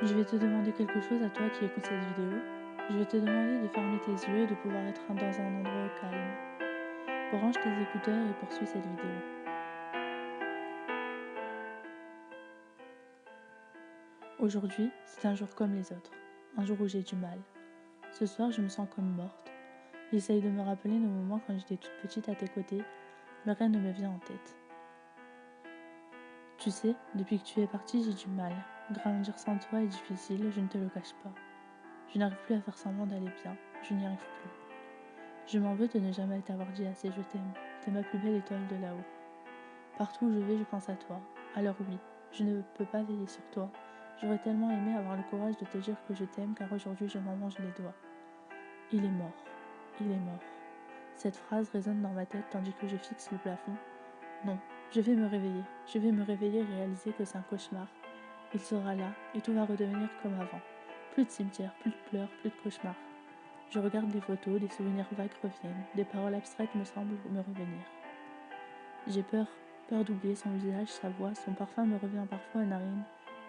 Je vais te demander quelque chose à toi qui écoutes cette vidéo. Je vais te demander de fermer tes yeux et de pouvoir être dans un endroit calme. Branche tes écouteurs et poursuis cette vidéo. Aujourd'hui, c'est un jour comme les autres. Un jour où j'ai du mal. Ce soir, je me sens comme morte. J'essaye de me rappeler nos moments quand j'étais toute petite à tes côtés, mais rien ne me vient en tête. Tu sais, depuis que tu es partie, j'ai du mal. Grandir sans toi est difficile, je ne te le cache pas. Je n'arrive plus à faire semblant d'aller bien, je n'y arrive plus. Je m'en veux de ne jamais t'avoir dit assez je t'aime. T'es ma plus belle étoile de là-haut. Partout où je vais, je pense à toi. Alors oui, je ne peux pas veiller sur toi. J'aurais tellement aimé avoir le courage de te dire que je t'aime car aujourd'hui je m'en mange les doigts. Il est mort. Il est mort. Cette phrase résonne dans ma tête tandis que je fixe le plafond. Non, je vais me réveiller. Je vais me réveiller et réaliser que c'est un cauchemar. Il sera là et tout va redevenir comme avant. Plus de cimetière, plus de pleurs, plus de cauchemars. Je regarde les photos, des souvenirs vagues reviennent, des paroles abstraites me semblent me revenir. J'ai peur d'oublier son visage, sa voix, son parfum me revient parfois aux narines,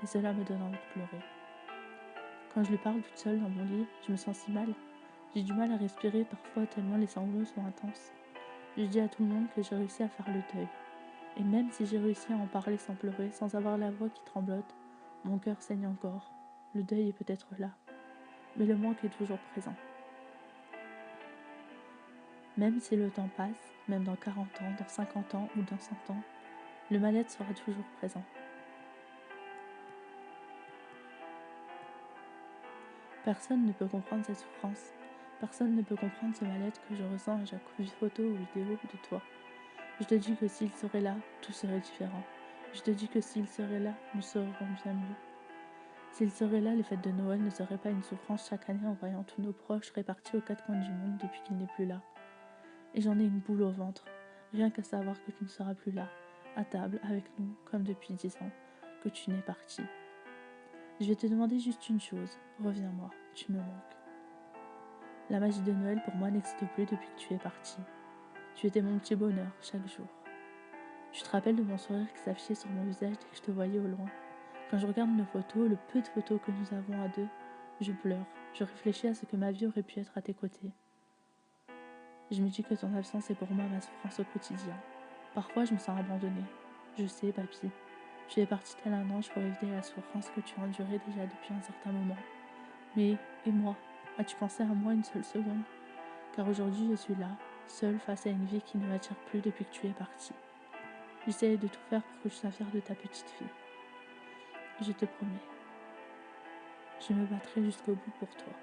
et cela me donne envie de pleurer. Quand je lui parle toute seule dans mon lit, je me sens si mal. J'ai du mal à respirer parfois tellement les sanglots sont intenses. Je dis à tout le monde que j'ai réussi à faire le deuil. Et même si j'ai réussi à en parler sans pleurer, sans avoir la voix qui tremblote, mon cœur saigne encore. Le deuil est peut-être là, mais le manque est toujours présent. Même si le temps passe, même dans 40 ans, dans 50 ans ou dans 100 ans, le mal-être sera toujours présent. Personne ne peut comprendre cette souffrance. Personne ne peut comprendre ce mal-être que je ressens à chaque photo ou vidéo de toi. Je te dis que s'il serait là, tout serait différent. Je te dis que s'il serait là, nous serions bien mieux. S'il serait là, les fêtes de Noël ne seraient pas une souffrance chaque année en voyant tous nos proches répartis aux quatre coins du monde depuis qu'il n'est plus là. Et j'en ai une boule au ventre, rien qu'à savoir que tu ne seras plus là, à table, avec nous, comme depuis 10 ans, que tu n'es parti. Je vais te demander juste une chose, reviens-moi, tu me manques. La magie de Noël pour moi n'existe plus depuis que tu es parti. Tu étais mon petit bonheur chaque jour. Tu te rappelles de mon sourire qui s'affichait sur mon visage dès que je te voyais au loin. Quand je regarde nos photos, le peu de photos que nous avons à deux, je pleure. Je réfléchis à ce que ma vie aurait pu être à tes côtés. Je me dis que ton absence est pour moi ma souffrance au quotidien. Parfois, je me sens abandonnée. Je sais, papy, tu es parti tel un ange pour éviter la souffrance que tu as endurée déjà depuis un certain moment. Mais, et moi, as-tu pensé à moi une seule seconde? Car aujourd'hui, je suis là, seule face à une vie qui ne m'attire plus depuis que tu es parti. J'essaie de tout faire pour que tu sois fière de ta petite fille. Je te promets, je me battrai jusqu'au bout pour toi.